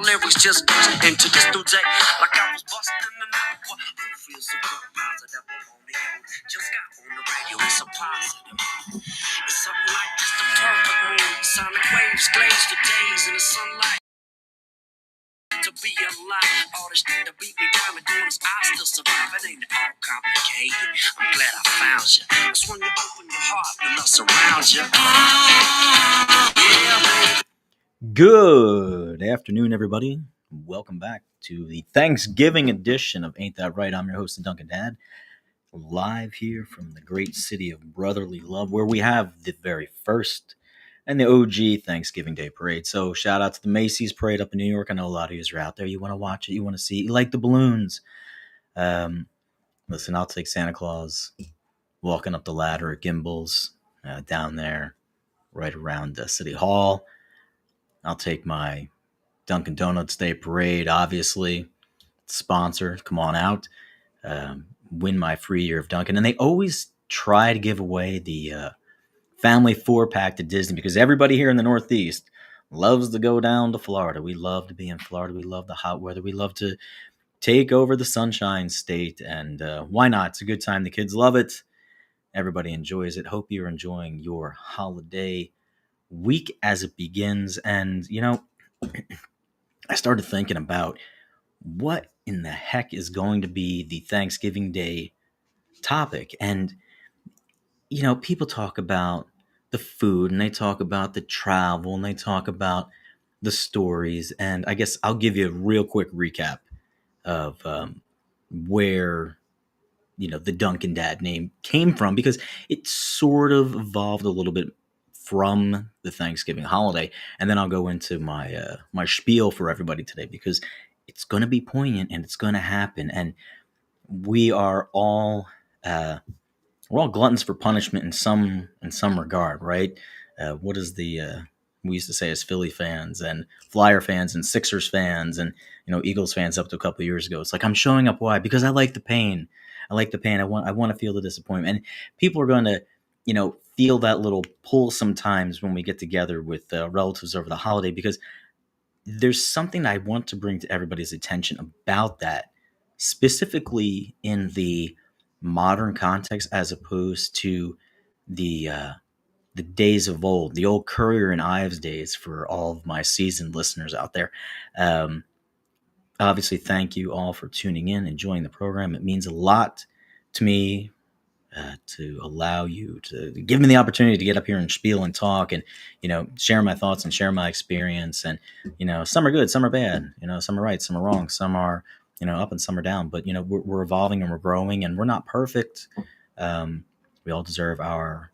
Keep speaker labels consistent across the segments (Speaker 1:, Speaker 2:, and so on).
Speaker 1: lyrics just into this new day. Like I was busting the number. Who feels so good, positive? I'm on the own. Just got on the radio, it's so positive. It's something like just a perfect mood. Sonic waves glaze the days in the sunlight. To be alive, all this shit that beat me down and doing this, I still survive. It ain't all complicated. I'm glad I found you. That's when you open your heart, the love surrounds you. Yeah, baby. Good afternoon, everybody. Welcome back to the Thanksgiving edition of Ain't That Right? I'm your host, Duncan Dad, live here from the great city of brotherly love, where we have the very first and the OG Thanksgiving Day Parade. So shout out to the Macy's Parade up in New York. I know a lot of you are out there. You want to watch it. You want to see it. You like the balloons. Listen, I'll take Santa Claus walking up the ladder at Gimbals down there right around City Hall. I'll take my Dunkin' Donuts Day Parade, obviously. Sponsor, come on out. Win my free year of Dunkin'. And they always try to give away the family 4-pack to Disney because everybody here in the Northeast loves to go down to Florida. We love to be in Florida. We love the hot weather. We love to take over the Sunshine State. And why not? It's a good time. The kids love it. Everybody enjoys it. Hope you're enjoying your holiday week as it begins. And, you know, I started thinking about what in the heck is going to be the Thanksgiving Day topic. And, you know, people talk about the food and they talk about the travel and they talk about the stories. And I guess I'll give you a real quick recap of where, you know, the Dunkin' Dad name came from, because it sort of evolved a little bit from the Thanksgiving holiday. And then I'll go into my my spiel for everybody today, because it's going to be poignant and it's going to happen. And we are all we're all gluttons for punishment in some regard, right? What is the we used to say as Philly fans and Flyer fans and Sixers fans and, you know, Eagles fans up to a couple of years ago? It's like, I'm showing up. Why? Because I like the pain. I like the pain. I want to feel the disappointment. And people are going to, you know, feel that little pull sometimes when we get together with relatives over the holiday, because there's something I want to bring to everybody's attention about that, specifically in the modern context, as opposed to the the days of old, the old Currier and Ives days, for all of my seasoned listeners out there. Um, Obviously, thank you all for tuning in, enjoying the program. It means a lot to me to allow you to give me the opportunity to get up here and spiel and talk and, you know, share my thoughts and share my experience. And, you know, some are good, some are bad, you know, some are right, some are wrong, some are, you know, up and some are down. But, you know, we're evolving and we're growing and we're not perfect. We all deserve our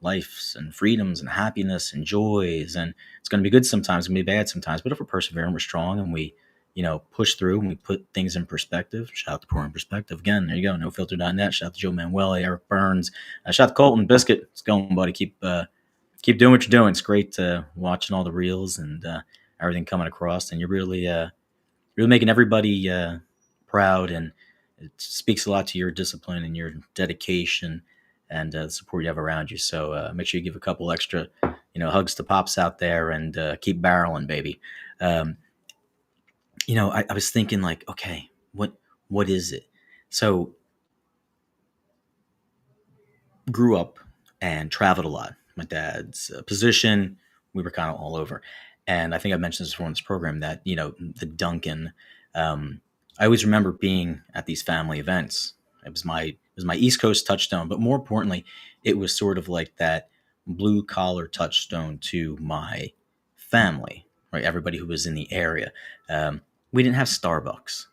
Speaker 1: lives and freedoms and happiness and joys. And it's going to be good sometimes, it's going to be bad sometimes. But if we're persevering, we're strong, and we, you know, push through and we put things in perspective. Shout out to Pouring Perspective. Again, there you go. NoFilter.net. Shout out to Joe Manuel, Eric Burns. Shout out to Colton Biscuit. It's going, buddy. Keep doing what you're doing. It's great watching all the reels and everything coming across. And you're really making everybody proud. And it speaks a lot to your discipline and your dedication and the support you have around you. So make sure you give a couple extra, you know, hugs to Pops out there, and keep barreling, baby. Um, you know, I was thinking, like, okay, what is it? So grew up and traveled a lot. My dad's position, we were kind of all over. And I think I mentioned this before in this program that, you know, the Duncan, I always remember being at these family events. It was my East Coast touchstone, but more importantly, it was sort of like that blue collar touchstone to my family, right? Everybody who was in the area. We didn't have Starbucks,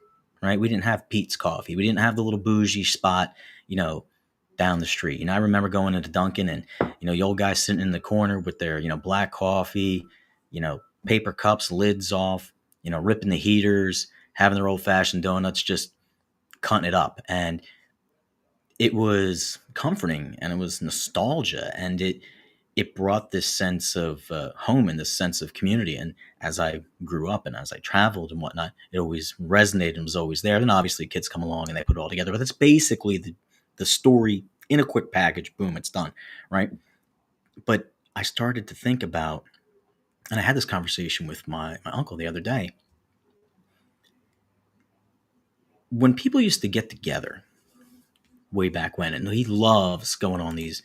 Speaker 1: right? We didn't have Pete's Coffee. We didn't have the little bougie spot, you know, down the street. You know, I remember going into Dunkin' and, you know, the old guys sitting in the corner with their, you know, black coffee, you know, paper cups, lids off, you know, ripping the heaters, having their old fashioned donuts, just cutting it up. And it was comforting and it was nostalgia, and it brought this sense of home and this sense of community. And as I grew up and as I traveled and whatnot, it always resonated and was always there. Then obviously kids come along and they put it all together, but that's basically the story in a quick package. Boom, it's done, right? But I started to think about, and I had this conversation with my uncle the other day. when people used to get together way back when, and he loves going on these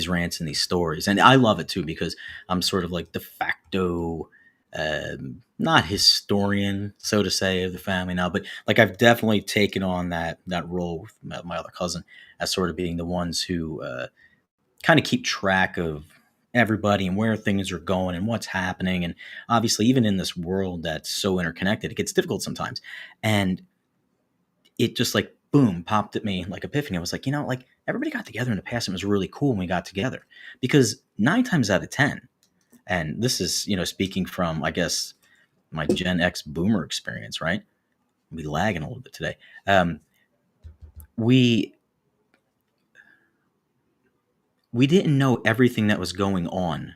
Speaker 1: rants and these stories, and I love it too because I'm sort of like de facto, not historian, so to say, of the family now, but like I've definitely taken on that role with my other cousin as sort of being the ones who kind of keep track of everybody and where things are going and what's happening. And obviously, even in this world that's so interconnected, it gets difficult sometimes. And it just like boom popped at me like epiphany. I was like, like everybody got together in the past. And it was really cool when we got together because 9 times out of 10, and this is speaking from I guess my Gen X boomer experience, right? I'll be lagging a little bit today. We we didn't know everything that was going on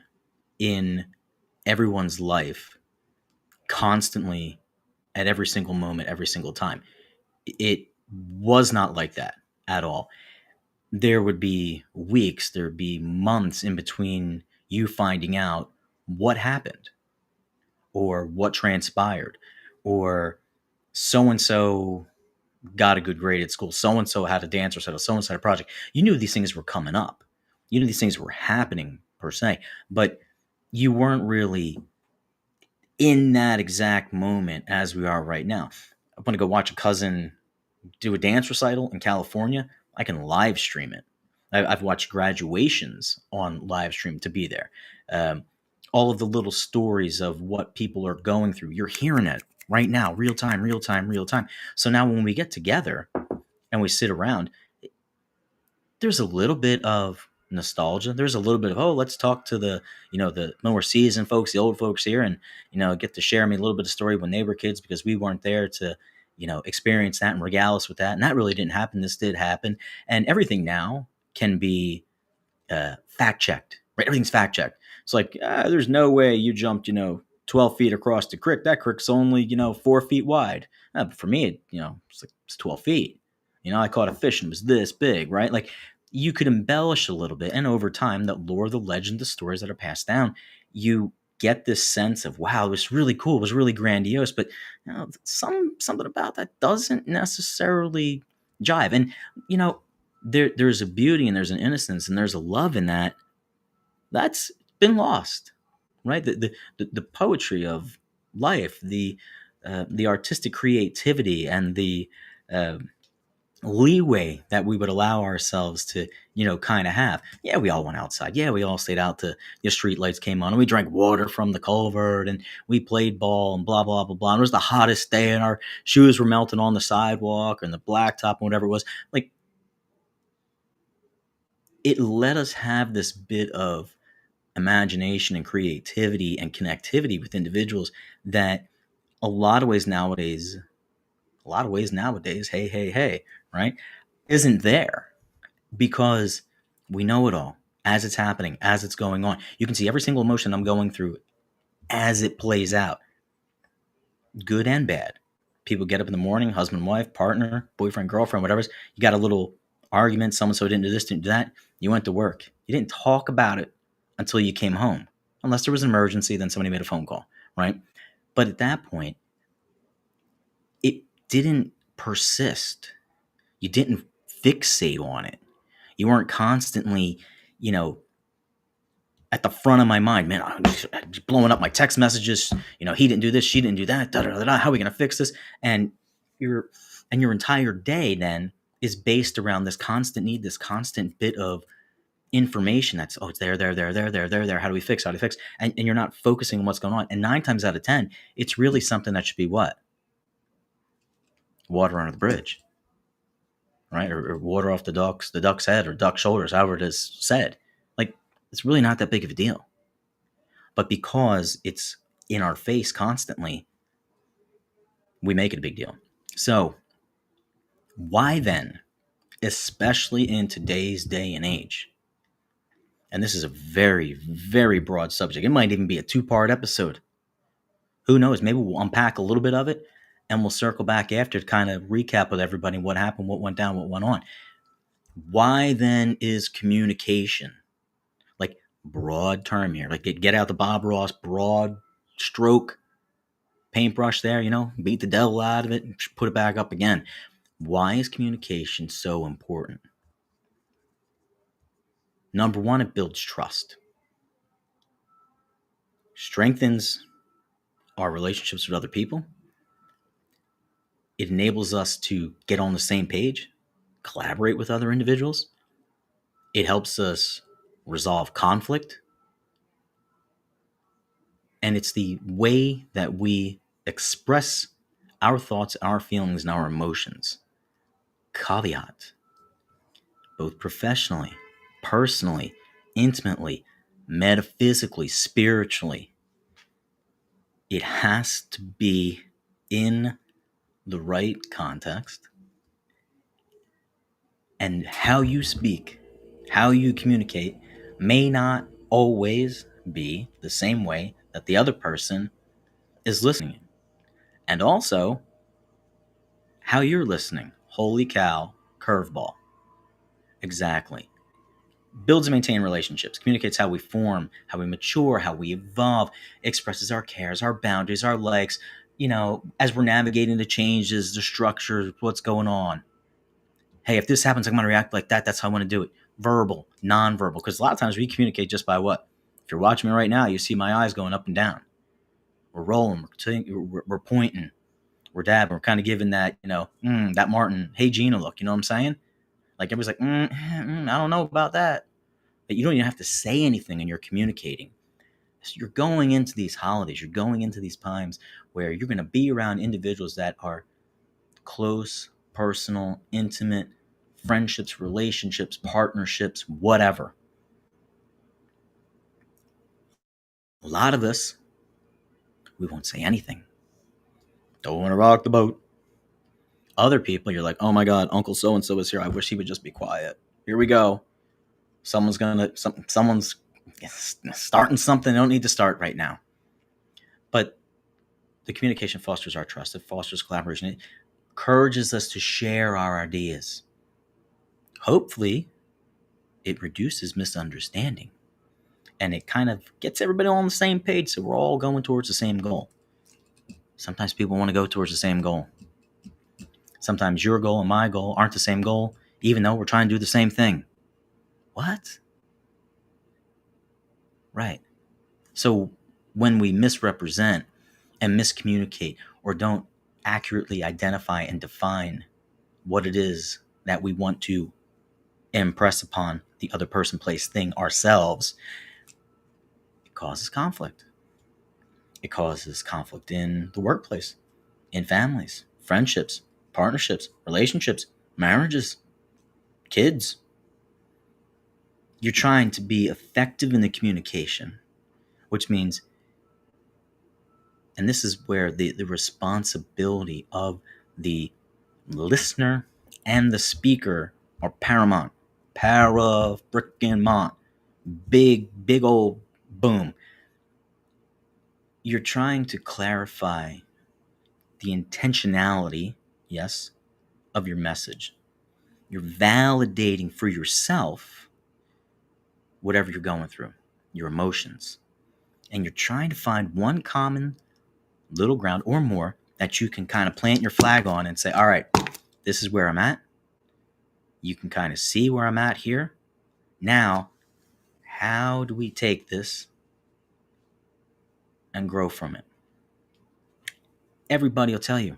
Speaker 1: in everyone's life constantly at every single moment, every single time. It was not like that at all. There would be weeks, there would be months in between you finding out what happened or what transpired or so and so got a good grade at school, so and so had a dance recital, so and so had a project. You knew these things were coming up, you knew these things were happening per se, but you weren't really in that exact moment as we are right now. I want to go watch a cousin do a dance recital in California. I can live stream it. I've watched graduations on live stream to be there. Um, all of the little stories of what people are going through, you're hearing it right now, real time, real time, real time. So now when we get together and we sit around, there's a little bit of nostalgia. There's a little bit of, oh, let's talk to the more seasoned folks, the old folks here, and get to share me a little bit of story when they were kids because we weren't there to experience that and regale us with that. And that really didn't happen. This did happen, and everything now can be fact checked. Right, everything's fact checked. It's like there's no way you jumped 12 feet across the creek. That creek's only 4 feet wide. But for me, it's 12 feet. I caught a fish and it was this big, right? Like you could embellish a little bit. And over time, the lore, the legend, the stories that are passed down, you get this sense of, wow, it was really cool. It was really grandiose. But something about that doesn't necessarily jive. And, there's a beauty and there's an innocence and there's a love in that that's been lost, right? The poetry of life, the artistic creativity, and the uh, leeway that we would allow ourselves to, kind of have. Yeah, we all went outside. Yeah, we all stayed out to the street lights came on, and we drank water from the culvert, and we played ball, and blah blah blah blah. And it was the hottest day, and our shoes were melting on the sidewalk and the blacktop and whatever it was. Like it let us have this bit of imagination and creativity and connectivity with individuals that a lot of ways nowadays, hey, hey, hey, right, isn't there because we know it all as it's happening, as it's going on. You can see every single emotion I'm going through as it plays out, good and bad. People get up in the morning, husband, wife, partner, boyfriend, girlfriend, whatever. You got a little argument, someone so didn't do this, didn't do that. You went to work. You didn't talk about it until you came home. Unless there was an emergency, then somebody made a phone call, right? But at that point, it didn't persist. You didn't fixate on it. You weren't constantly, you know, at the front of my mind, man, I'm just blowing up my text messages. He didn't do this, she didn't do that. Da, da, da, da, how are we going to fix this? And your entire day then is based around this constant need, this constant bit of information that's it's there, there, there, there, there, there, there. How do we fix? How do we fix? And you're not focusing on what's going on. And 9 times out of 10, it's really something that should be what? Water under the bridge, right? Or water off the duck's head or duck shoulders, however it is said. Like it's really not that big of a deal. But because it's in our face constantly, we make it a big deal. So why then, especially in today's day and age, and this is a very, very broad subject. It might even be a 2-part episode. Who knows? Maybe we'll unpack a little bit of it and we'll circle back after to kind of recap with everybody what happened, what went down, what went on. Why then is communication, like broad term here, like get out the Bob Ross broad stroke paintbrush there, beat the devil out of it and put it back up again. Why is communication so important? Number one, it builds trust, strengthens our relationships with other people. It enables us to get on the same page, collaborate with other individuals. It helps us resolve conflict. And it's the way that we express our thoughts, our feelings, and our emotions. Caveat: both professionally, personally, intimately, metaphysically, spiritually, it has to be in the right context. And how you speak, how you communicate may not always be the same way that the other person is listening. And also, how you're listening. Holy cow, curveball. Exactly. Builds and maintain relationships, communicates how we form, how we mature, how we evolve, expresses our cares, our boundaries, our likes, as we're navigating the changes, the structures, what's going on. Hey, if this happens, I'm going to react like that. That's how I want to do it. Verbal, nonverbal. Because a lot of times we communicate just by what? If you're watching me right now, you see my eyes going up and down. We're rolling, we're pointing, we're dabbing, we're kind of giving that, that Martin, hey Gina look, you know what I'm saying? Like everybody's like, I don't know about that. But you don't even have to say anything and you're communicating. So you're going into these holidays, you're going into these times where you're going to be around individuals that are close, personal, intimate, friendships, relationships, partnerships, whatever. A lot of us, we won't say anything. Don't want to rock the boat. Other people, you're like, oh my God, Uncle so-and-so is here. I wish he would just be quiet. Here we go. Someone's starting something they don't need to start right now. But the communication fosters our trust. It fosters collaboration. It encourages us to share our ideas. Hopefully, it reduces misunderstanding. And it kind of gets everybody on the same page so we're all going towards the same goal. Sometimes people want to go towards the same goal. Sometimes your goal and my goal aren't the same goal, even though we're trying to do the same thing. What? Right. So when we misrepresent and miscommunicate or don't accurately identify and define what it is that we want to impress upon the other person, place, thing, ourselves, it causes conflict. It causes conflict in the workplace, in families, friendships, partnerships, relationships, marriages, kids. You're trying to be effective in the communication, which means, and this is where the responsibility of the listener and the speaker are paramount. Para-frickin-mont. Big old boom. You're trying to clarify the intentionality, yes, of your message. You're validating for yourself whatever you're going through, your emotions. And you're trying to find one common little ground or more that you can kind of plant your flag on and say, all right, this is where I'm at. You can kind of see where I'm at here. Now, how do we take this and grow from it? Everybody will tell you,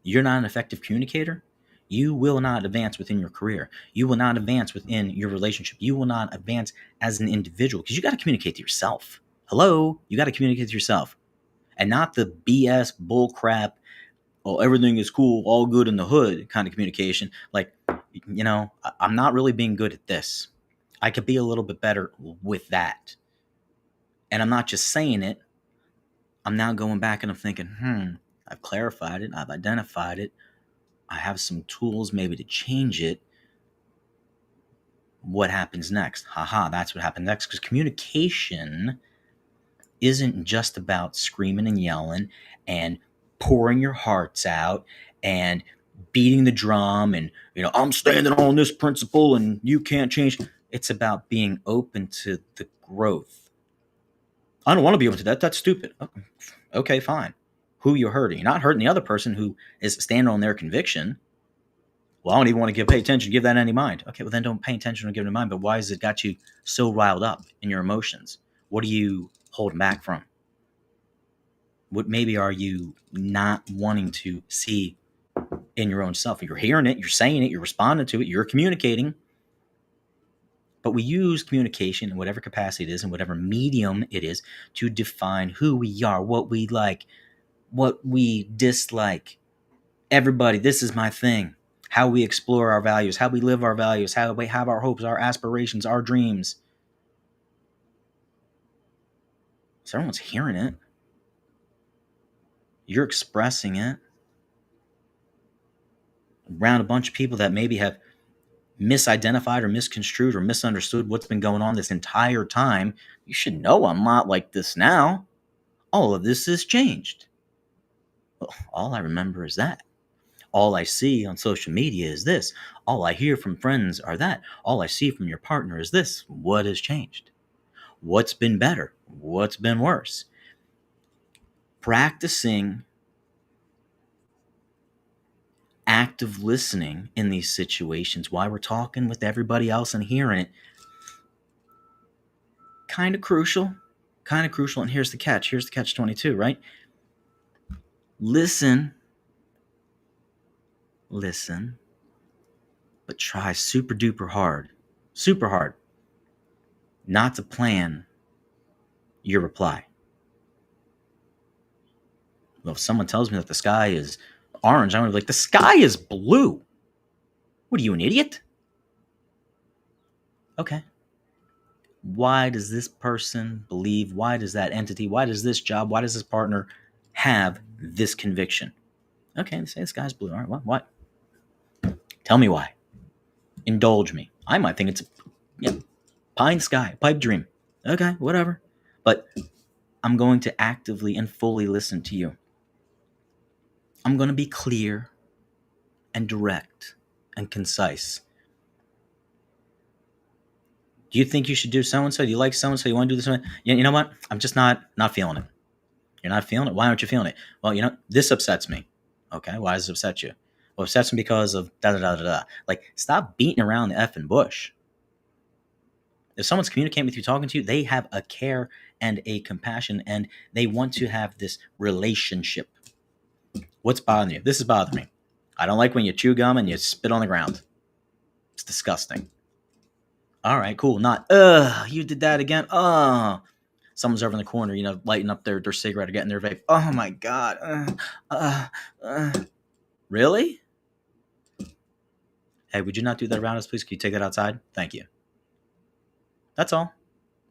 Speaker 1: you're not an effective communicator. You will not advance within your career. You will not advance within your relationship. You will not advance as an individual because you got to communicate to yourself. Hello? You got to communicate to yourself. And not the BS bullcrap, oh, everything is cool, all good in the hood kind of communication. Like, I'm not really being good at this. I could be a little bit better with that. And I'm not just saying it. I'm now going back and I'm thinking, I've clarified it. I've identified it. I have some tools maybe to change it. What happens next? Haha, that's what happens next. Because communication isn't just about screaming and yelling and pouring your hearts out and beating the drum and, I'm standing on this principle and you can't change. It's about being open to the growth. I don't want to be able to do that. That's stupid. Okay, fine. Who you're hurting? You're not hurting the other person who is standing on their conviction. Well, I don't even want to pay attention, give that any mind. Okay, well then don't pay attention or give it any mind. But why has it got you so riled up in your emotions? What are you holding back from? What maybe are you not wanting to see in your own self? You're hearing it, you're saying it, you're responding to it, you're communicating. But we use communication in whatever capacity it is, in whatever medium it is, to define who we are, what we like, what we dislike. Everybody, this is my thing. How we explore our values, how we live our values, how we have our hopes, our aspirations, our dreams. So everyone's hearing it. You're expressing it around a bunch of people that maybe have misidentified or misconstrued or misunderstood what's been going on this entire time. You should know I'm not like this now. All of this has changed. Well, all I remember is that. All I see on social media is this. All I hear from friends are that. All I see from your partner is this. What has changed? What's been better? What's been worse? Practicing active listening in these situations while we're talking with everybody else and hearing it, kind of crucial. And here's the catch 22, right? Listen, but try super hard not to plan your reply. Well, if someone tells me that the sky is orange, I'm going to be like, the sky is blue. What are you, an idiot? Okay. Why does this person believe? Why does that entity? Why does this job? Why does this partner have this conviction? Okay, say the sky's blue. All right, what? Tell me why. Indulge me. I might think it's pie in the sky, pipe dream. Okay, whatever. But I'm going to actively and fully listen to you. I'm going to be clear and direct and concise. Do you think you should do so-and-so? Do you like so-and-so? You want to do this? You know what? I'm just not feeling it. You're not feeling it? Why aren't you feeling it? Well, this upsets me. Okay, why does it upset you? Well, it upsets me because of da-da-da-da-da. Like, stop beating around the effing bush. If someone's communicating with you, talking to you, they have a care and a compassion, and they want to have this relationship. What's bothering you? This is bothering me. I don't like when you chew gum and you spit on the ground. It's disgusting. All right, cool. Not, you did that again. Someone's over in the corner, lighting up their cigarette or getting their vape. Oh my God. Really? Hey, would you not do that around us, please? Can you take that outside? Thank you. That's all.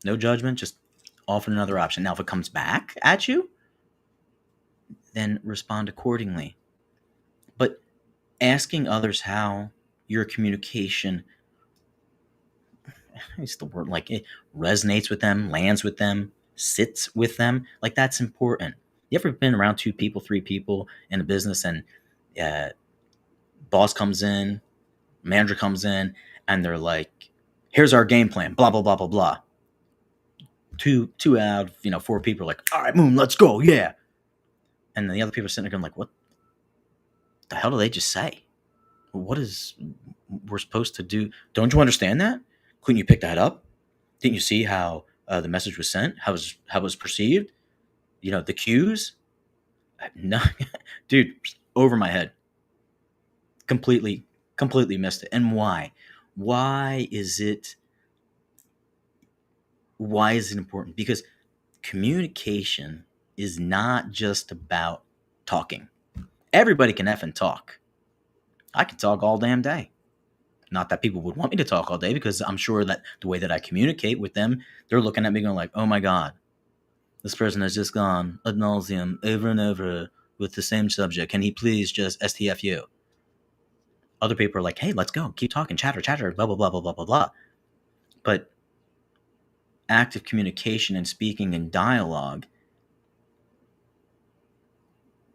Speaker 1: No judgment, just offer another option. Now, if it comes back at you, then respond accordingly. But asking others how your communication, it's the word, like, it resonates with them, lands with them, sits with them, like, that's important. You ever been around 2 people, 3 people in a business, and boss comes in, manager comes in, and they're like, here's our game plan, blah, blah, blah, blah, blah. Two out of 4 people are like, all right, Moon, let's go, yeah. And the other people are sitting there going like, what the hell do they just say? What is we're supposed to do? Don't you understand that? Couldn't you pick that up? Didn't you see how the message was sent? How it was perceived? The cues? No, dude, over my head. Completely missed it. And why? Why is it important? Because communication is not just about talking. Everybody can effing talk. I can talk all damn day. Not that people would want me to talk all day, because I'm sure that the way that I communicate with them, they're looking at me going like, oh my God, this person has just gone ad nauseum over and over with the same subject. Can he please just STFU? Other people are like, hey, let's go. Keep talking, chatter, blah, blah, blah, blah, blah, blah, blah. But active communication and speaking and dialogue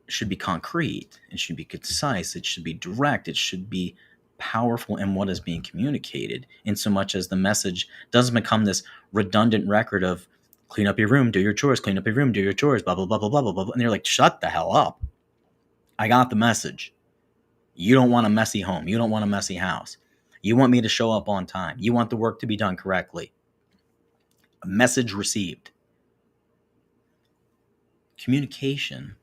Speaker 1: should be concrete. It should be concise. It should be direct. It should be powerful in what is being communicated, in so much as the message doesn't become this redundant record of clean up your room, do your chores, clean up your room, do your chores, blah, blah, blah, blah, blah, blah, blah. And you're like, shut the hell up. I got the message. You don't want a messy home. You don't want a messy house. You want me to show up on time. You want the work to be done correctly. A message received. Communication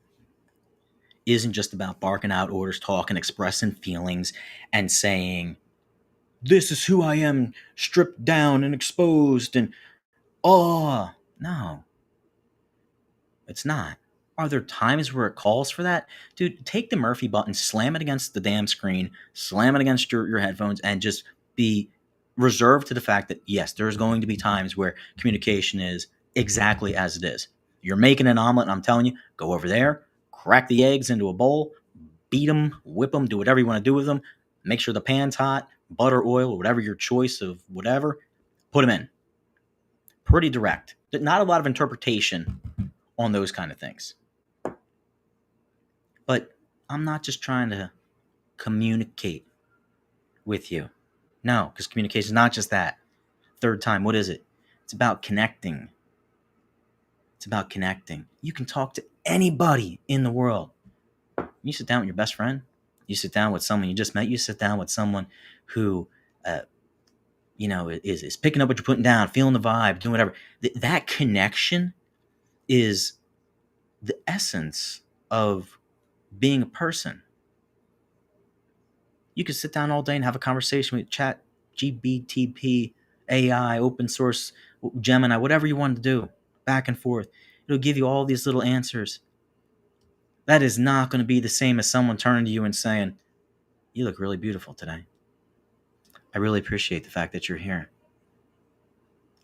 Speaker 1: isn't just about barking out orders, talking, expressing feelings, and saying, this is who I am, stripped down and exposed, and oh, no, it's not. Are there times where it calls for that? Dude, take the Murphy button, slam it against the damn screen, slam it against your headphones, and just be reserved to the fact that, yes, there's going to be times where communication is exactly as it is. You're making an omelet, and I'm telling you, go over there, crack the eggs into a bowl, beat them, whip them, do whatever you want to do with them. Make sure the pan's hot, butter, oil, or whatever your choice of whatever, put them in. Pretty direct. Not a lot of interpretation on those kind of things. But I'm not just trying to communicate with you. No, because communication is not just that. Third time, what is it? It's about connecting. It's about connecting. You can talk to anybody in the world. You sit down with your best friend. You sit down with someone you just met. You sit down with someone who, is picking up what you're putting down, feeling the vibe, doing whatever. That connection is the essence of being a person. You could sit down all day and have a conversation with Chat, GBTP, AI, open source, Gemini, whatever you want to do, back and forth. It'll give you all these little answers. That is not going to be the same as someone turning to you and saying, you look really beautiful today. I really appreciate the fact that you're here.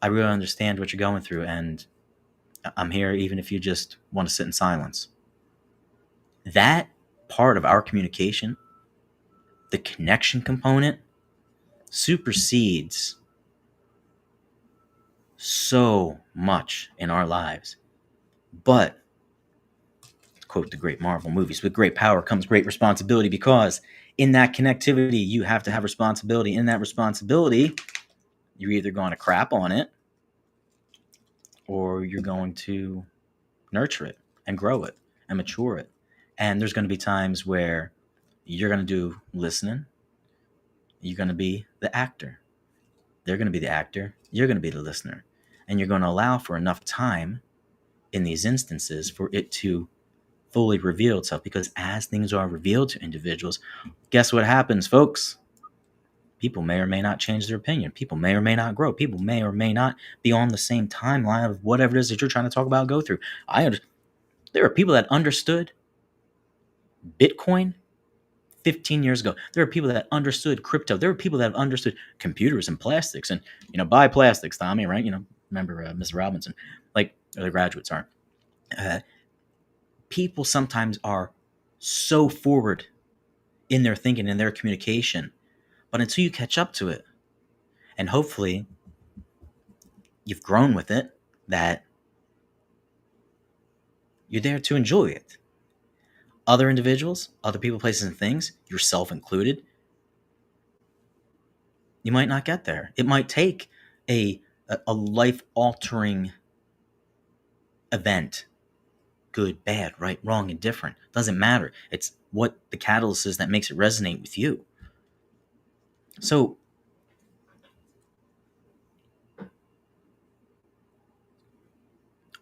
Speaker 1: I really understand what you're going through, and I'm here even if you just want to sit in silence. That part of our communication, the connection component, supersedes so much in our lives. But, to quote the great Marvel movies, with great power comes great responsibility, because in that connectivity, you have to have responsibility. In that responsibility, you're either going to crap on it or you're going to nurture it and grow it and mature it. And there's going to be times where you're going to do listening. You're going to be the actor. They're going to be the actor. You're going to be the listener. And you're going to allow for enough time in these instances for it to fully reveal itself. Because as things are revealed to individuals, guess what happens, folks? People may or may not change their opinion. People may or may not grow. People may or may not be on the same timeline of whatever it is that you're trying to talk about, go through. There are people that understood Bitcoin 15 years ago. There are people that understood crypto. There are people that have understood computers and plastics. And, buy plastics, Tommy, right? Remember Mr. Robinson, like the graduates are. People sometimes are so forward in their thinking and their communication. But until you catch up to it, and hopefully you've grown with it, that you're there to enjoy it. Other individuals, other people, places, and things, yourself included, you might not get there. It might take a life-altering event, good, bad, right, wrong, indifferent. Doesn't matter. It's what the catalyst is that makes it resonate with you. So,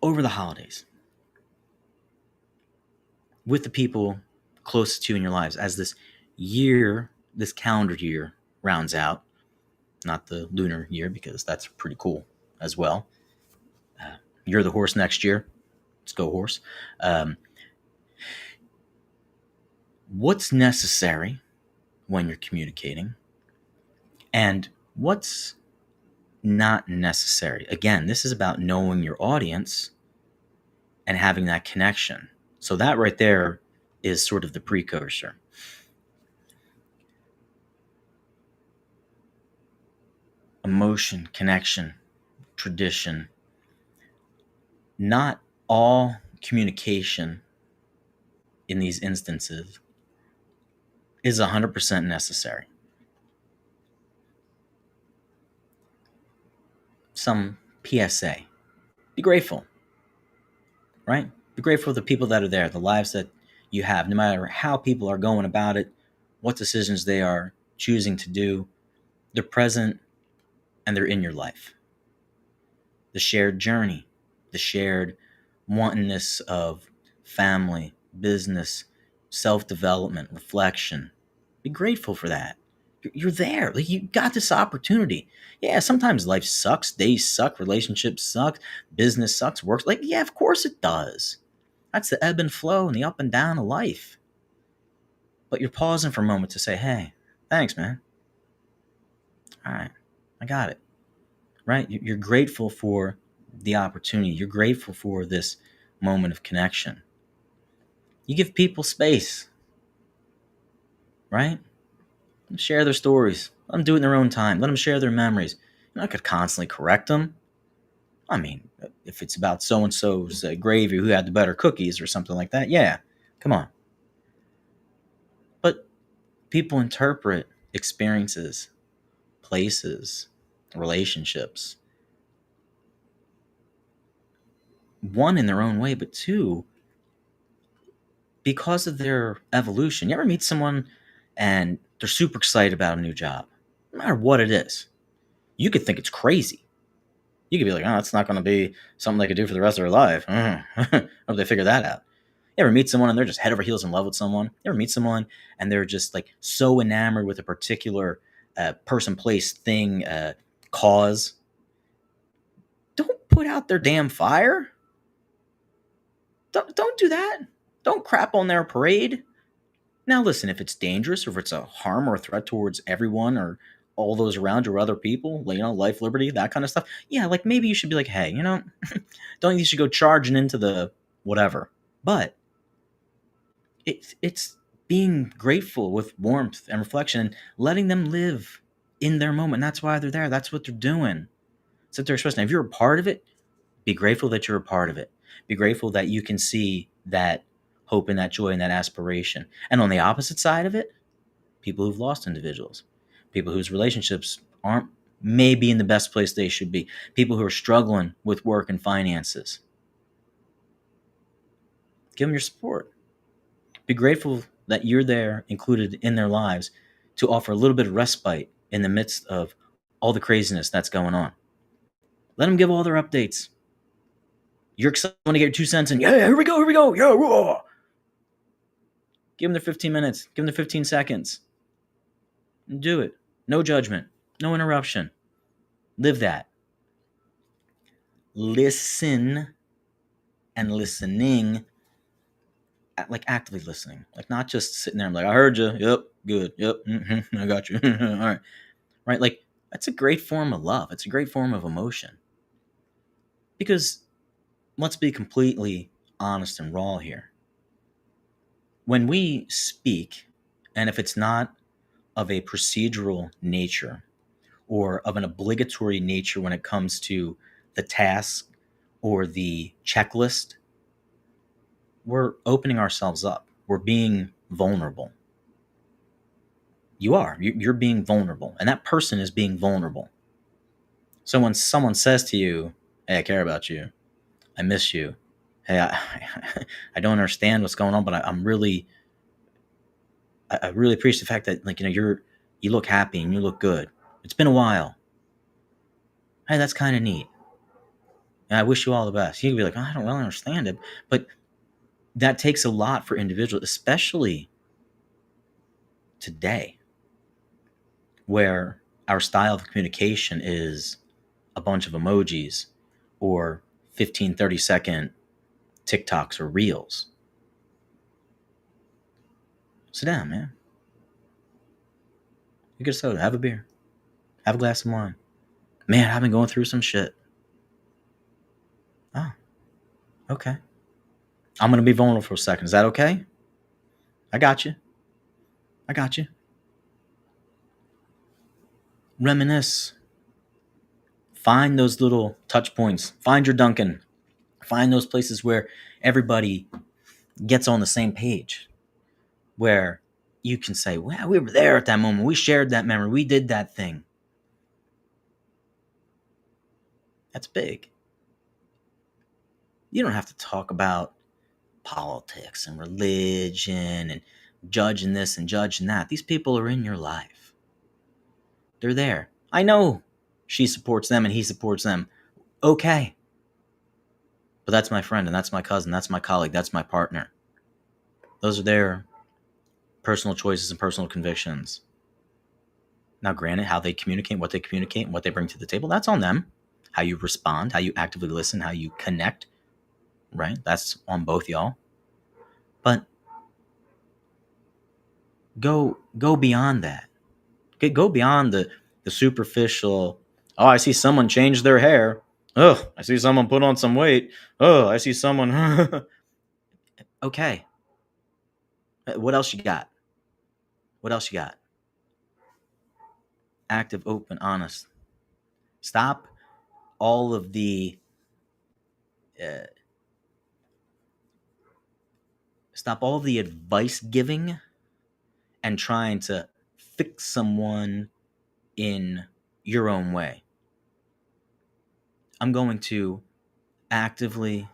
Speaker 1: over the holidays, with the people closest to you in your lives, as this calendar year rounds out, not the lunar year, because that's pretty cool as well. You're the horse next year. Let's go, horse. What's necessary when you're communicating, and what's not necessary? Again, this is about knowing your audience and having that connection. So that right there is sort of the precursor. Emotion, connection, tradition. Not all communication in these instances is 100% necessary. Some PSA. Be grateful, right? Be grateful for the people that are there, the lives that you have, no matter how people are going about it, what decisions they are choosing to do. They're present and they're in your life. The shared journey, the shared wantingness of family, business, self-development, reflection. Be grateful for that. You're there. Like, you got this opportunity. Yeah, sometimes life sucks, days suck, relationships suck, business sucks, works. Like, yeah, of course it does. That's the ebb and flow and the up and down of life. But you're pausing for a moment to say, hey, thanks, man. All right, I got it. Right? You're grateful for the opportunity. You're grateful for this moment of connection. You give people space, right? Let them share their stories. Let them do it in their own time. Let them share their memories. You're not going to constantly correct them. I mean, if it's about so-and-so's gravy, who had the better cookies or something like that, yeah, come on. But people interpret experiences, places, relationships, one, in their own way, but two, because of their evolution. You ever meet someone and they're super excited about a new job, no matter what it is? You could think it's crazy. You could be like, oh, it's not going to be something they could do for the rest of their life. Hope they figure that out. You ever meet someone and they're just head over heels in love with someone? You ever meet someone and they're just like so enamored with a particular person, place, thing, cause? Don't put out their damn fire. Don't do that. Don't crap on their parade. Now, listen, if it's dangerous or if it's a harm or a threat towards everyone or all those around you or other people, life, liberty, that kind of stuff, yeah, like maybe you should be like, hey, don't think you should go charging into the whatever. But it's being grateful with warmth and reflection and letting them live in their moment. That's why they're there. That's what they're doing. It's what they're expressing. If you're a part of it, be grateful that you're a part of it. Be grateful that you can see that hope and that joy and that aspiration. And on the opposite side of it, people who've lost individuals, people whose relationships aren't maybe in the best place they should be, people who are struggling with work and finances. Give them your support. Be grateful that you're there, included in their lives, to offer a little bit of respite in the midst of all the craziness that's going on. Let them give all their updates. You're excited to get your 2 cents in. Yeah, here we go. Yeah, whoa. Give them their 15 minutes. Give them their 15 seconds. Do it. No judgment. No interruption. Live that. Listen and listening, like actively listening, like not just sitting there and like, I heard you. Yep, good. Yep, I got you. All right. Right? Like, that's a great form of love. It's a great form of emotion. Because let's be completely honest and raw here. When we speak, and if it's not of a procedural nature or of an obligatory nature when it comes to the task or the checklist, we're opening ourselves up. We're being vulnerable. You are. You're being vulnerable. And that person is being vulnerable. So when someone says to you, hey, I care about you, I miss you, hey, I don't understand what's going on, but I really appreciate the fact that, like, you look happy and you look good. It's been a while. Hey, that's kind of neat. And I wish you all the best. You can be like, oh, I don't really understand it. But that takes a lot for individuals, especially today, where our style of communication is a bunch of emojis or 15, 30-second TikToks or reels. Sit down, man. You get a soda, have a beer, have a glass of wine. Man, I've been going through some shit. Oh, okay. I'm going to be vulnerable for a second. Is that okay? I got you. Reminisce. Find those little touch points. Find your Dunkin'. Find those places where everybody gets on the same page, where you can say, well, we were there at that moment. We shared that memory. We did that thing. That's big. You don't have to talk about politics and religion and judging this and judging that. These people are in your life. They're there. I know she supports them and he supports them. Okay. But that's my friend and that's my cousin. That's my colleague. That's my partner. Those are their personal choices and personal convictions. Now, granted, how they communicate, what they bring to the table, that's on them. How you respond, how you actively listen, how you connect, right? That's on both y'all. But go beyond that. Go beyond the superficial. Oh, I see someone change their hair. Oh, I see someone put on some weight. Oh, I see someone. Okay. What else you got? What else you got? Active, open, honest. Stop all of the uh, advice giving and trying to fix someone in your own way. I'm going to actively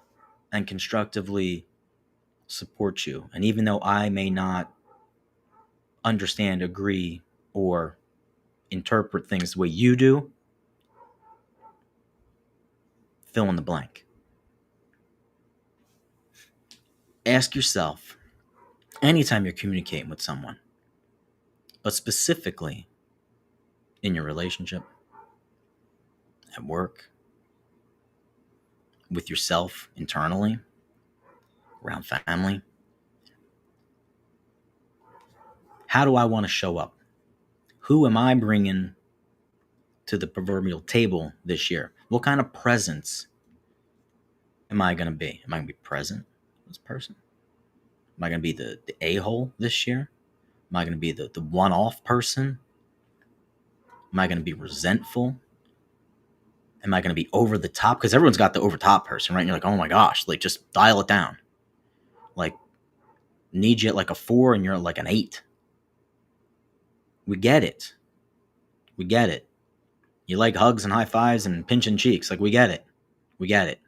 Speaker 1: and constructively support you. And even though I may not understand, agree, or interpret things the way you do, fill in the blank. Ask yourself, anytime you're communicating with someone, but specifically in your relationship, at work, with yourself internally, around family, how do I want to show up? Who am I bringing to the proverbial table this year? What kind of presence am I going to be? Am I going to be present with this person? Am I going to be the a-hole this year? Am I going to be the one-off person? Am I going to be resentful? Am I going to be over the top? Because everyone's got the over top person, right? And you're like, oh my gosh, like just dial it down. Like, need you at like a 4 and you're at like an 8. We get it. We get it. You like hugs and high fives and pinching cheeks. Like, we get it. We get it.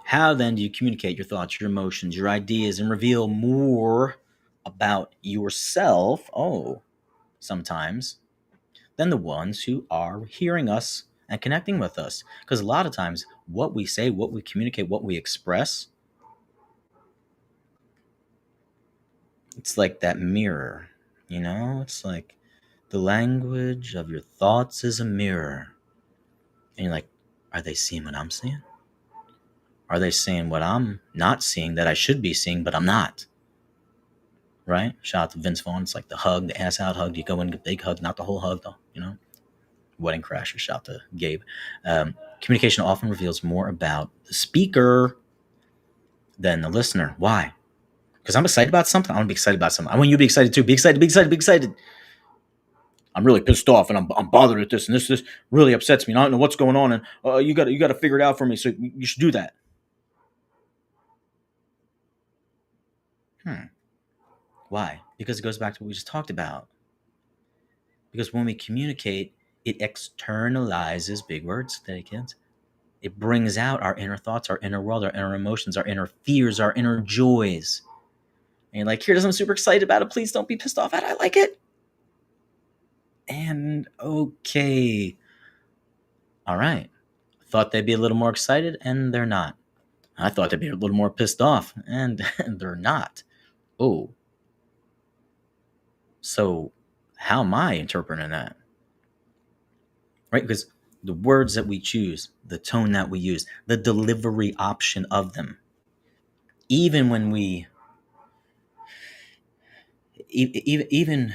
Speaker 1: How then do you communicate your thoughts, your emotions, your ideas, and reveal more about yourself? Oh, sometimes than the ones who are hearing us and connecting with us. Because a lot of times, what we say, what we communicate, what we express, it's like that mirror, you know? It's like the language of your thoughts is a mirror. And you're like, are they seeing what I'm seeing? Are they seeing what I'm not seeing that I should be seeing, but I'm not? Right? Shout out to Vince Vaughn. It's like the hug, the ass out hug. You go in, get a big hug, not the whole hug, though, you know? Wedding Crashers. Shout out to Gabe. Communication often reveals more about the speaker than the listener. Why? Because I'm excited about something. I want to be excited about something. I want you to be excited too. Be excited, be excited, be excited. I'm really pissed off and I'm bothered at this, and this really upsets me. And I don't know what's going on, and you got to figure it out for me. So you should do that. Why? Because it goes back to what we just talked about. Because when we communicate, it externalizes, big words today, kids. It brings out our inner thoughts, our inner world, our inner emotions, our inner fears, our inner joys. And you're like, here's, I'm super excited about it. Please don't be pissed off at it. I like it. And okay. All right. Thought they'd be a little more excited, and they're not. I thought they'd be a little more pissed off, and they're not. Oh. So how am I interpreting that? Right? Because the words that we choose, the tone that we use, the delivery option of them, even when we, even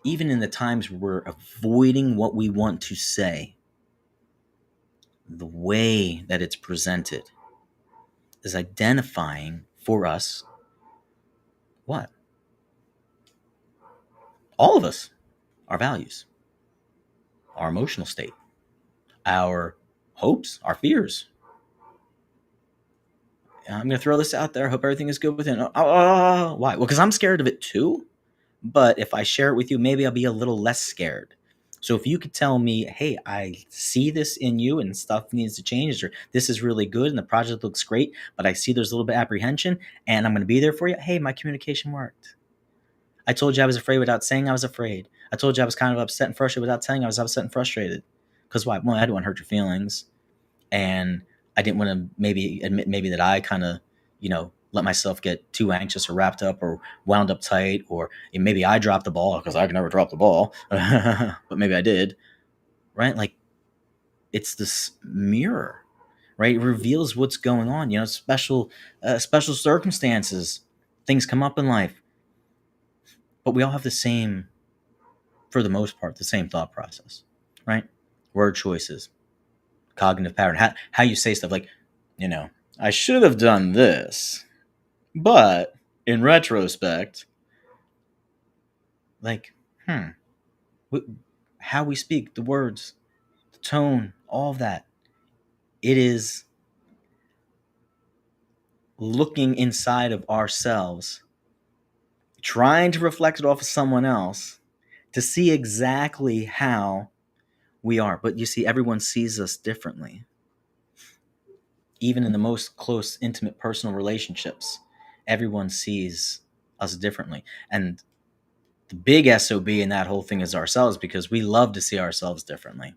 Speaker 1: in the times where we're avoiding what we want to say, the way that it's presented is identifying for us what? All of us, our values, our emotional state, our hopes, our fears. I'm going to throw this out there. I hope everything is good with it. Why? Well, because I'm scared of it too. But if I share it with you, maybe I'll be a little less scared. So if you could tell me, hey, I see this in you and stuff needs to change, or this is really good and the project looks great, but I see there's a little bit of apprehension and I'm going to be there for you. Hey, my communication worked. I told you I was afraid without saying I was afraid. I told you I was kind of upset and frustrated without telling you I was upset and frustrated. Because why? Well, I didn't want to hurt your feelings. And I didn't want to maybe admit maybe that I kind of, let myself get too anxious or wrapped up or wound up tight, or maybe I dropped the ball because I can never drop the ball, but maybe I did, right? Like it's this mirror, right? It reveals what's going on. Special circumstances, things come up in life, but we all have the same, for the most part, the same thought process, right? Word choices, cognitive pattern, how you say stuff like, I should have done this, but in retrospect, like, how we speak, the words, the tone, all of that, it is looking inside of ourselves, trying to reflect it off of someone else to see exactly how we are. But you see, everyone sees us differently. Even in the most close, intimate, personal relationships, everyone sees us differently. And the big SOB in that whole thing is ourselves, because we love to see ourselves differently.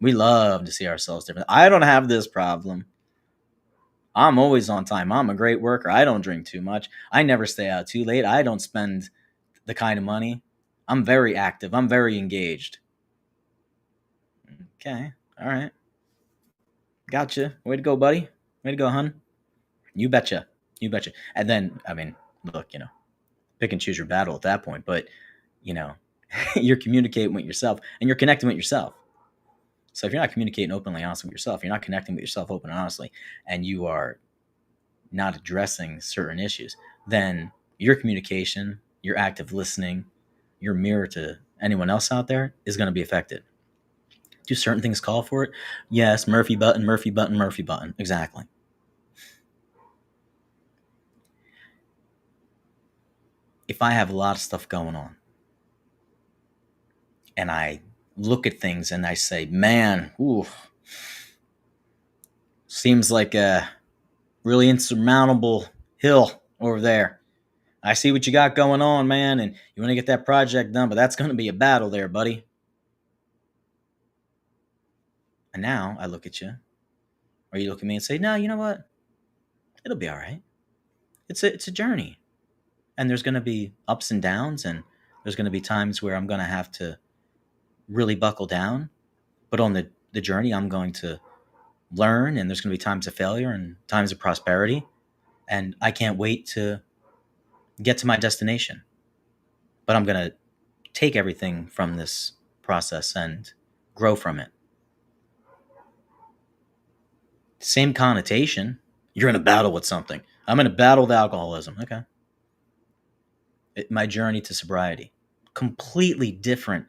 Speaker 1: We love to see ourselves differently. I don't have this problem. I'm always on time. I'm a great worker. I don't drink too much. I never stay out too late. I don't spend the kind of money. I'm very active. I'm very engaged. Okay. All right. Gotcha. Way to go, buddy. Way to go, hun. You betcha. You betcha. And then, I mean, look, pick and choose your battle at that point. But, you know, you're communicating with yourself and you're connecting with yourself. So if you're not communicating openly honestly with yourself, you're not connecting with yourself open and honestly, and you are not addressing certain issues, then your communication, your active listening, your mirror to anyone else out there is going to be affected. Do certain things call for it? Yes, Murphy button, Murphy button, Murphy button. Exactly. If I have a lot of stuff going on and I look at things and I say, man, ooh, seems like a really insurmountable hill over there. I see what you got going on, man, and you want to get that project done, but that's going to be a battle there, buddy. And now I look at you, or you look at me and say, no, you know what? It'll be all right. It's a journey. And there's going to be ups and downs, and there's going to be times where I'm going to have to really buckle down. But on the journey, I'm going to learn, and there's going to be times of failure and times of prosperity. And I can't wait to get to my destination. But I'm going to take everything from this process and grow from it. Same connotation. You're in a battle with something. I'm in a battle with alcoholism. Okay. My journey to sobriety. Completely different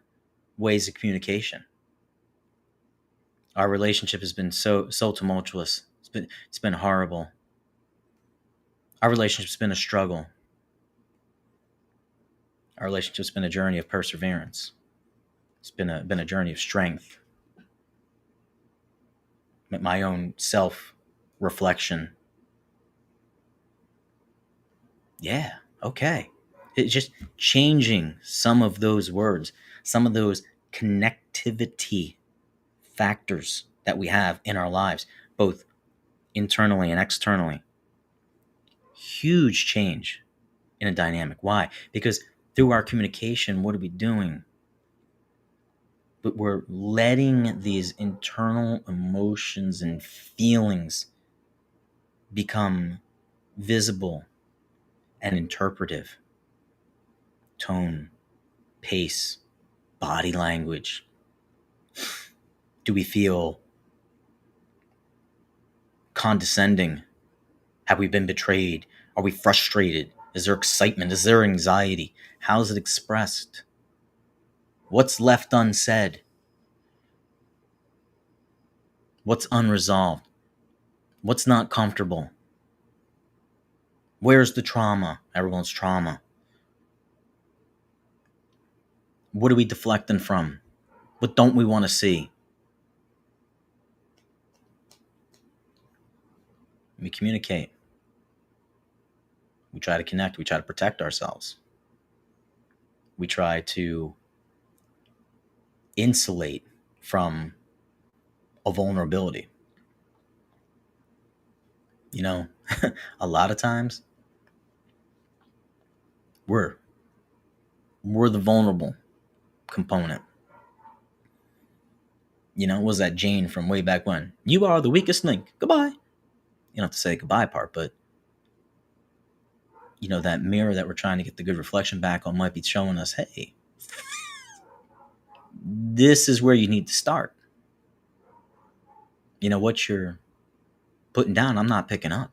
Speaker 1: ways of communication. Our relationship has been so tumultuous. It's been horrible. Our relationship's been a struggle. Our relationship's been a journey of perseverance. It's been a journey of strength. My own self reflection. Yeah, okay. It's just changing some of those words, some of those connectivity factors that we have in our lives, both internally and externally. Huge change in a dynamic. Why? Because through our communication, what are we doing? But we're letting these internal emotions and feelings become visible and interpretive. Tone, pace, body language. Do we feel condescending? Have we been betrayed? Are we frustrated? Is there excitement? Is there anxiety? How is it expressed? What's left unsaid? What's unresolved? What's not comfortable? Where's the trauma? Everyone's trauma. What are we deflecting from? What don't we want to see? We communicate. We try to connect. We try to protect ourselves. We try to insulate from a vulnerability. You know, a lot of times we're the vulnerable component. You know, was that Jane from way back when? You are the weakest link. Goodbye. You don't have to say goodbye part, but you know, that mirror that we're trying to get the good reflection back on might be showing us, hey, this is where you need to start. You know, what you're putting down, I'm not picking up.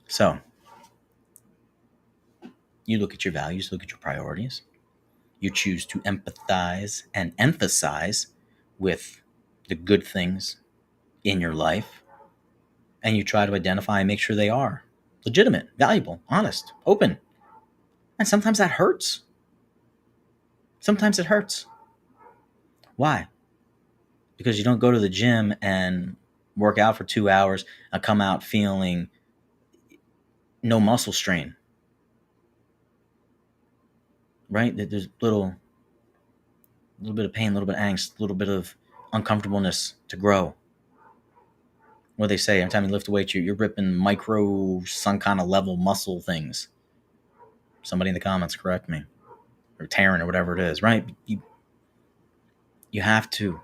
Speaker 1: So you look at your values, look at your priorities. You choose to empathize and emphasize with the good things in your life. And you try to identify and make sure they are legitimate, valuable, honest, open. And sometimes that hurts. Sometimes it hurts. Why? Because you don't go to the gym and work out for 2 hours and come out feeling no muscle strain. Right? There's a little bit of pain, a little bit of angst, a little bit of uncomfortableness to grow. What they say, every time you lift a weight, you're ripping micro, some kind of level muscle things. Somebody in the comments correct me. Or tearing or whatever it is, right? You have to.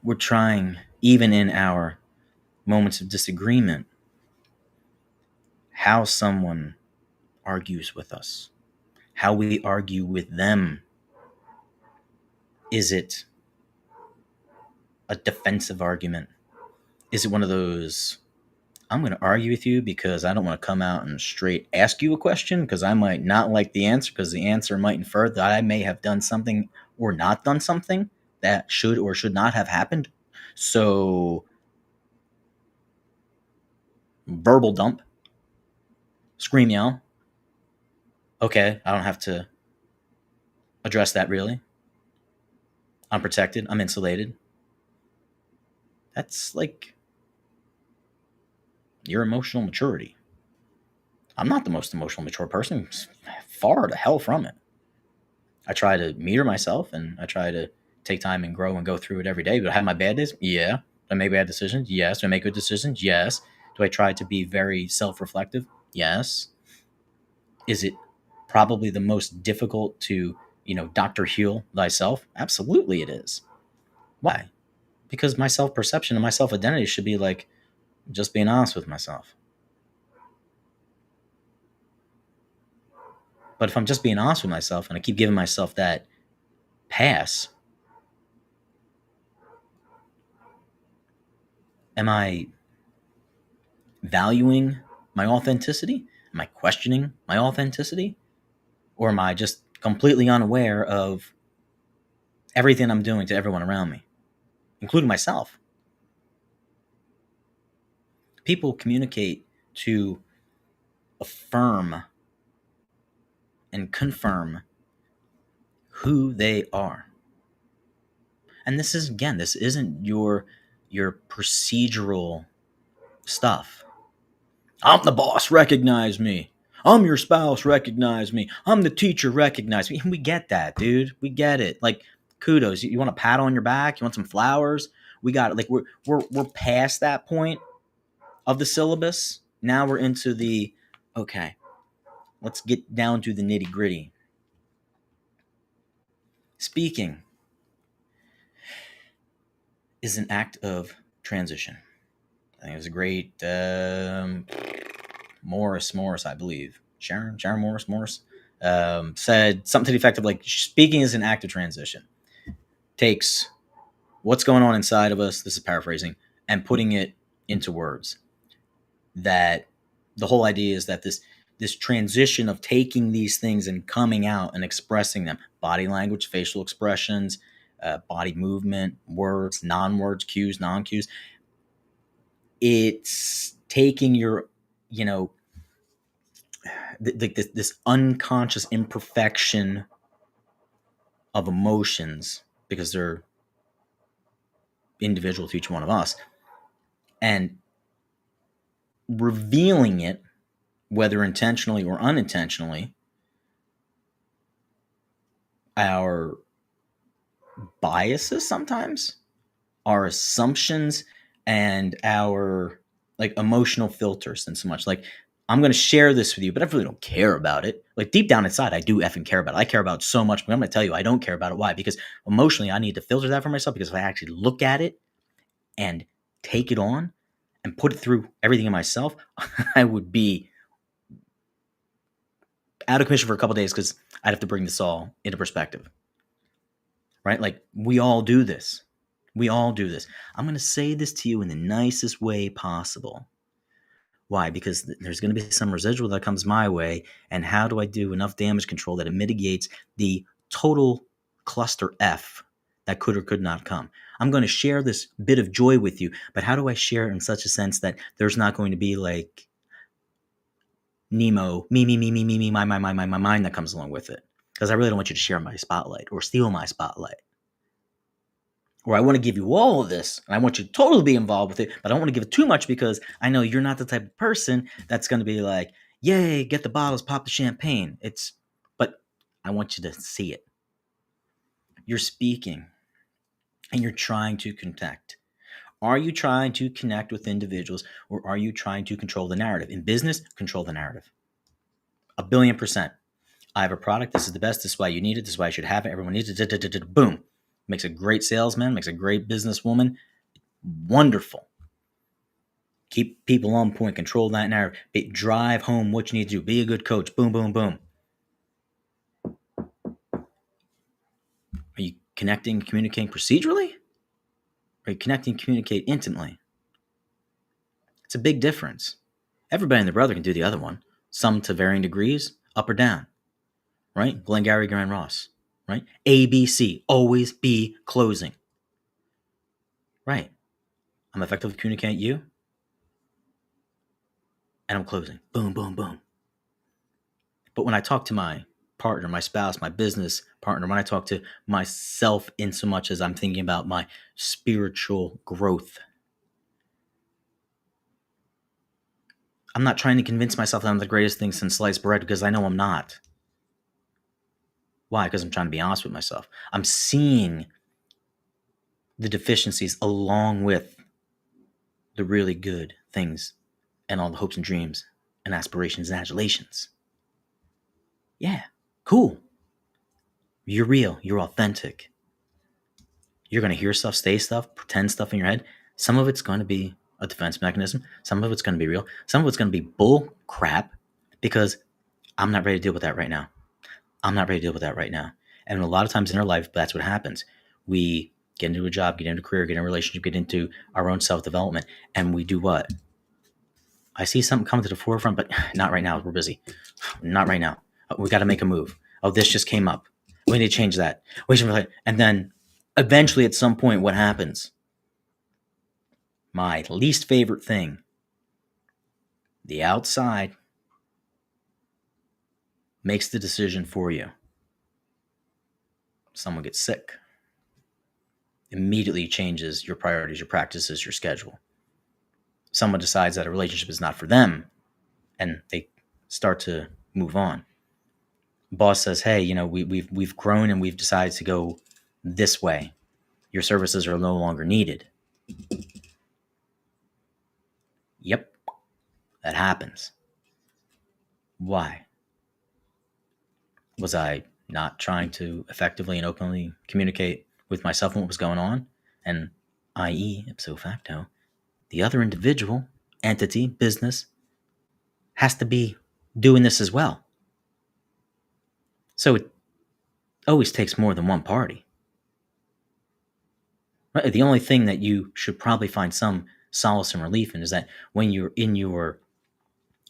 Speaker 1: We're trying, even in our moments of disagreement, how someone argues with us, how we argue with them. Is it a defensive argument? Is it one of those, I'm going to argue with you because I don't want to come out and straight ask you a question because I might not like the answer because the answer might infer that I may have done something or not done something that should or should not have happened. So, verbal dump, scream, yell. Okay, I don't have to address that really. I'm protected. I'm insulated. That's like your emotional maturity. I'm not the most emotional mature person. Far to hell from it. I try to meter myself and I try to take time and grow and go through it every day. But I have my bad days? Yeah. Do I make bad decisions? Yes. Do I make good decisions? Yes. Do I try to be very self-reflective? Yes. Is it probably the most difficult to, Dr. Heal thyself? Absolutely it is. Why? Because my self-perception and my self-identity should be like just being honest with myself. But if I'm just being honest with myself and I keep giving myself that pass, am I valuing my authenticity? Am I questioning my authenticity? Or am I just completely unaware of everything I'm doing to everyone around me, including myself? People communicate to affirm and confirm who they are. And this isn't your procedural stuff. I'm the boss, recognize me. I'm your spouse, recognize me. I'm the teacher, recognize me. We get that, dude. We get it. Like, kudos. You want a pat on your back? You want some flowers? We got it. Like, we're past that point of the syllabus. Now we're into the, okay, let's get down to the nitty gritty. Speaking is an act of transition. I think it was a great Morris, I believe. Sharon Morris, said something to the effect of like, speaking is an act of transition. Takes what's going on inside of us, this is paraphrasing, and putting it into words. That the whole idea is that this transition of taking these things and coming out and expressing them, body language, facial expressions, body movement, words, non-words, cues, non-cues, it's taking your, this unconscious imperfection of emotions, because they're individual to each one of us, and revealing it, whether intentionally or unintentionally, our biases sometimes, our assumptions, and our like emotional filters, and so much. Like, I'm going to share this with you, but I really don't care about it. Like, deep down inside, I do effing care about it. I care about it so much, but I'm going to tell you I don't care about it. Why? Because emotionally, I need to filter that for myself, because if I actually look at it and take it on and put it through everything in myself, I would be out of commission for a couple of days, because I'd have to bring this all into perspective, right? Like, we all do this. We all do this. I'm going to say this to you in the nicest way possible. Why? Because there's going to be some residual that comes my way, and how do I do enough damage control that it mitigates the total cluster F that could or could not come? I'm going to share this bit of joy with you, but how do I share it in such a sense that there's not going to be like Nemo, me, my mind that comes along with it? Because I really don't want you to share my spotlight or steal my spotlight. Or I want to give you all of this, and I want you to totally be involved with it, but I don't want to give it too much, because I know you're not the type of person that's going to be like, yay, get the bottles, pop the champagne. But I want you to see it. You're speaking, and you're trying to connect. Are you trying to connect with individuals, or are you trying to control the narrative? In business, control the narrative. 1,000,000,000%. I have a product. This is the best. This is why you need it. This is why you should have it. Everyone needs it. Boom. Makes a great salesman, makes a great businesswoman. Wonderful. Keep people on point, control that narrative, drive home what you need to do, be a good coach. Boom, boom, boom. Are you connecting, communicating procedurally? Are you connecting, communicate instantly? It's a big difference. Everybody and their brother can do the other one, some to varying degrees, up or down, right? Glengarry Glen Ross, right? ABC, always be closing, right? I'm effectively communicating you, and I'm closing. Boom, boom, boom. But when I talk to my partner, my spouse, my business partner, when I talk to myself in so much as I'm thinking about my spiritual growth, I'm not trying to convince myself that I'm the greatest thing since sliced bread, because I know I'm not. Why? Because I'm trying to be honest with myself. I'm seeing the deficiencies along with the really good things and all the hopes and dreams and aspirations and adulations. Yeah, cool. You're real. You're authentic. You're going to hear stuff, say stuff, pretend stuff in your head. Some of it's going to be a defense mechanism. Some of it's going to be real. Some of it's going to be bull crap, because I'm not ready to deal with that right now. I'm not ready to deal with that right now. And a lot of times in our life, that's what happens. We get into a job, get into a career, get in a relationship, get into our own self-development, and we do what? I see something coming to the forefront, but not right now. We're busy. Not right now. We got to make a move. Oh, this just came up. We need to change that. And then eventually at some point, what happens? My least favorite thing, the outside makes the decision for you. Someone gets sick. Immediately changes your priorities, your practices, your schedule. Someone decides that a relationship is not for them, and they start to move on. Boss says, hey, we've grown and we've decided to go this way. Your services are no longer needed. Yep, that happens. Why? Was I not trying to effectively and openly communicate with myself and what was going on? And i.e., ipso facto, the other individual, entity, business, has to be doing this as well. So it always takes more than one party. Right? The only thing that you should probably find some solace and relief in is that when you're in your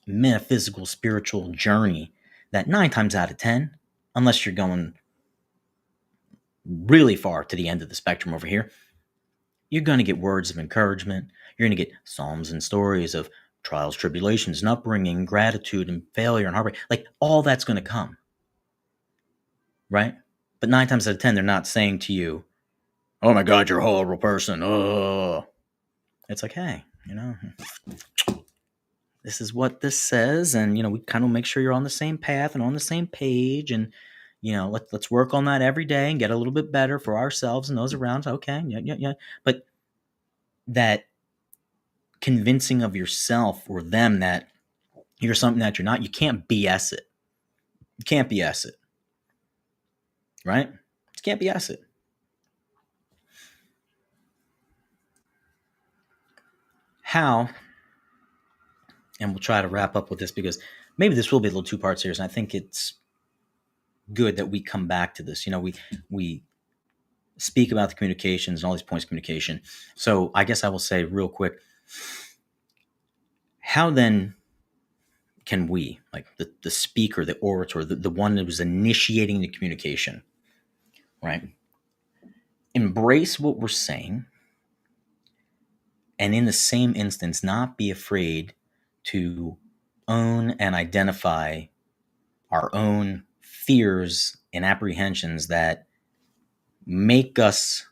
Speaker 1: metaphysical, spiritual journey, that 9 times out of 10, unless you're going really far to the end of the spectrum over here, you're going to get words of encouragement. You're going to get psalms and stories of trials, tribulations, and upbringing, gratitude and failure and heartbreak. Like all that's going to come, right? But 9 times out of 10, they're not saying to you, "Oh my God, you're a horrible person." Oh, it's like, hey, this is what this says, and we kind of make sure you're on the same path and on the same page, and let's work on that every day and get a little bit better for ourselves and those around. Okay, yeah. But that convincing of yourself or them that you're something that you're not, you can't BS it. You can't BS it, right? You can't BS it. How? And we'll try to wrap up with this because maybe this will be a little 2 parts here, and I think it's good that we come back to this. We speak about the communications and all these points of communication. So I guess I will say real quick, how then can we, like the speaker, the orator, the one that was initiating the communication, right, embrace what we're saying, and in the same instance, not be afraid to own and identify our own fears and apprehensions that make us,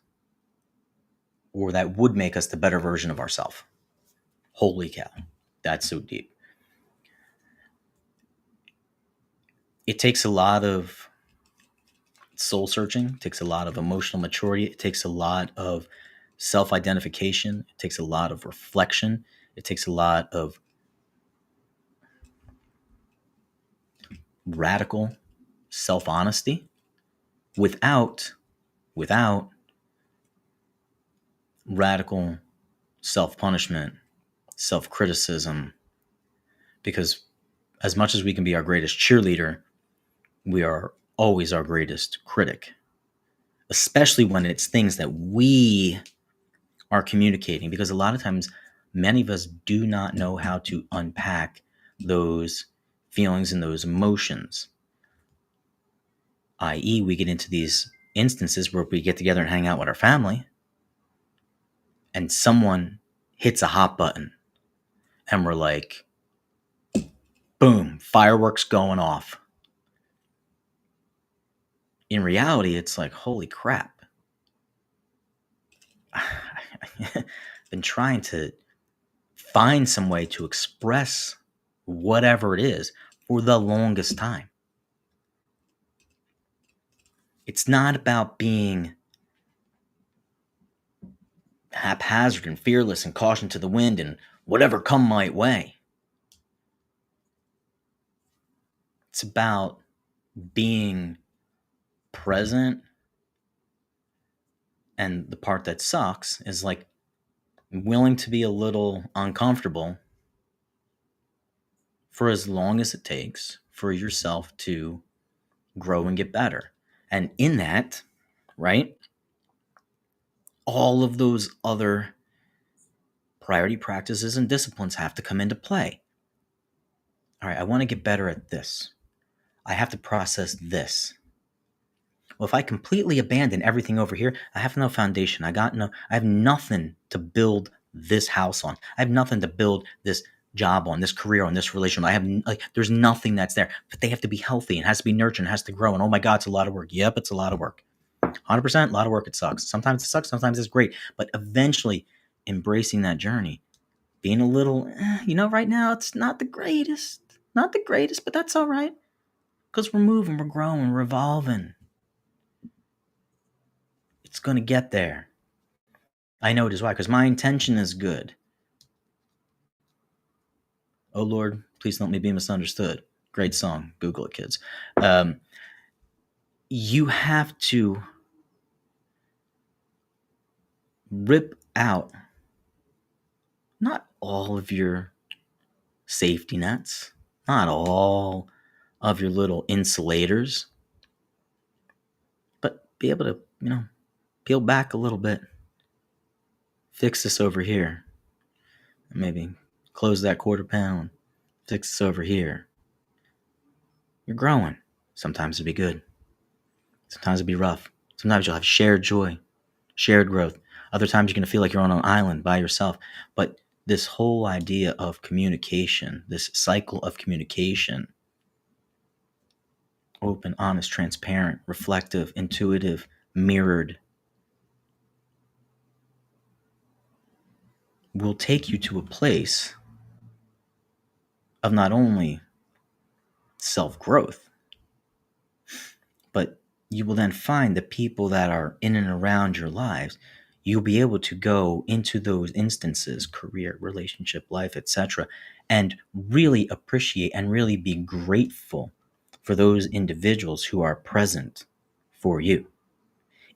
Speaker 1: or that would make us, the better version of ourselves. Holy cow, that's so deep. It takes a lot of soul searching, it takes a lot of emotional maturity, it takes a lot of self-identification, it takes a lot of reflection, it takes a lot of radical self-honesty without radical self-punishment, self-criticism, because as much as we can be our greatest cheerleader, we are always our greatest critic, especially when it's things that we are communicating, because a lot of times many of us do not know how to unpack those feelings and those emotions, i.e. we get into these instances where we get together and hang out with our family and someone hits a hot button and we're like, boom, fireworks going off. In reality, it's like, holy crap. I've been trying to find some way to express whatever it is for the longest time. It's not about being haphazard and fearless and caution to the wind and whatever come my way. It's about being present, and the part that sucks is like willing to be a little uncomfortable for as long as it takes for yourself to grow and get better. And in that, right, all of those other priority practices and disciplines have to come into play. All right, I want to get better at this. I have to process this. Well, if I completely abandon everything over here, I have no foundation. I have nothing to build this house on. I have nothing to build this job on, this career on, this relationship. There's nothing that's there. But they have to be healthy and has to be nurtured and has to grow. And oh my God, it's a lot of work. Yep, it's a lot of work. 100%, a lot of work. It sucks. Sometimes it sucks. Sometimes it's great. But eventually, embracing that journey, being a little, right now it's not the greatest. Not the greatest, but that's all right. Because we're moving, we're growing, we're evolving. It's going to get there. I know it is. Why? Because my intention is good. Oh Lord, please don't let me be misunderstood. Great song. Google it, kids. You have to rip out not all of your safety nets, not all of your little insulators, but be able to, peel back a little bit. Fix this over here. Maybe close that quarter pound. Fix this over here. You're growing. Sometimes it'll be good. Sometimes it'll be rough. Sometimes you'll have shared joy, shared growth. Other times you're going to feel like you're on an island by yourself. But this whole idea of communication, this cycle of communication, open, honest, transparent, reflective, intuitive, mirrored, will take you to a place of not only self-growth, but you will then find the people that are in and around your lives. You'll be able to go into those instances, career, relationship, life, etc., and really appreciate and really be grateful for those individuals who are present for you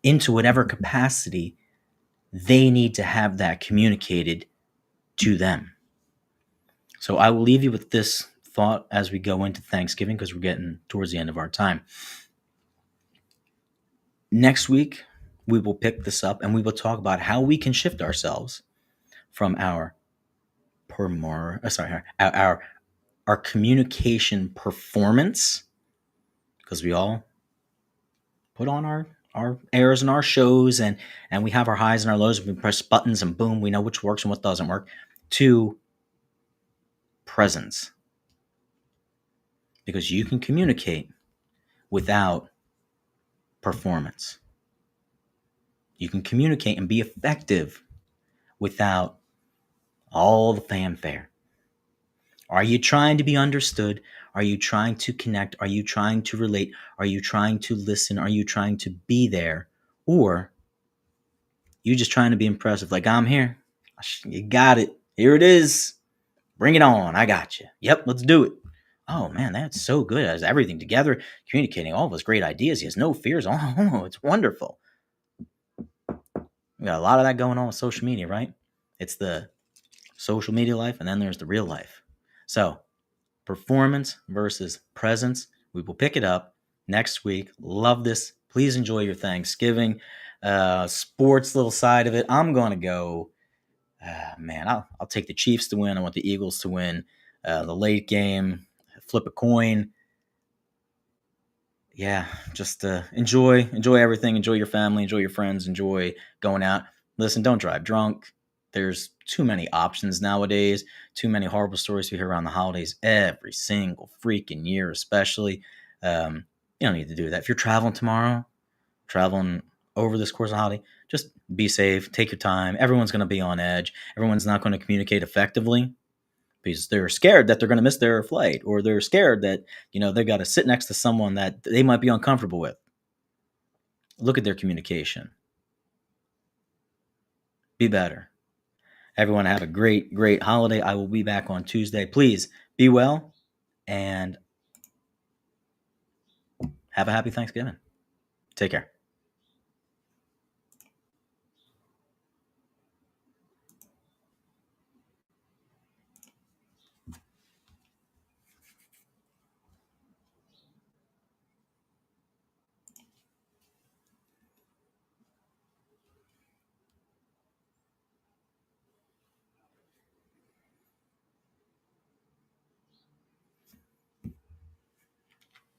Speaker 1: into whatever capacity they need to have that communicated to them. So I will leave you with this thought as we go into Thanksgiving, because we're getting towards the end of our time. Next week, we will pick this up and we will talk about how we can shift ourselves from our communication performance, because we all put on our airs and our shows, and we have our highs and our lows. We press buttons and boom, we know which works and what doesn't work, to presence. Because you can communicate without performance. You can communicate and be effective without all the fanfare. Are you trying to be understood? Are you trying to connect? Are you trying to relate? Are you trying to listen? Are you trying to be there? Or you just trying to be impressive? Like, I'm here. You got it. Here it is. Bring it on. I got you. Yep, let's do it. Oh man, that's so good. Has everything together, communicating all of his great ideas. He has no fears. Oh, it's wonderful. We got a lot of that going on with social media, right? It's the social media life, and then there's the real life. So, performance versus presence. We will pick it up next week. Love this. Please enjoy your Thanksgiving. Sports little side of it. I'm going to go, I'll take the Chiefs to win. I want the Eagles to win. The late game, flip a coin. Yeah, just enjoy everything. Enjoy your family. Enjoy your friends. Enjoy going out. Listen, don't drive drunk. There's too many options nowadays. Too many horrible stories we hear around the holidays every single freaking year, especially. You don't need to do that. If you're traveling tomorrow, traveling over this course of holiday, just be safe. Take your time. Everyone's going to be on edge. Everyone's not going to communicate effectively because they're scared that they're going to miss their flight, or they're scared that, they've got to sit next to someone that they might be uncomfortable with. Look at their communication. Be better. Everyone have a great, great holiday. I will be back on Tuesday. Please be well and have a happy Thanksgiving. Take care.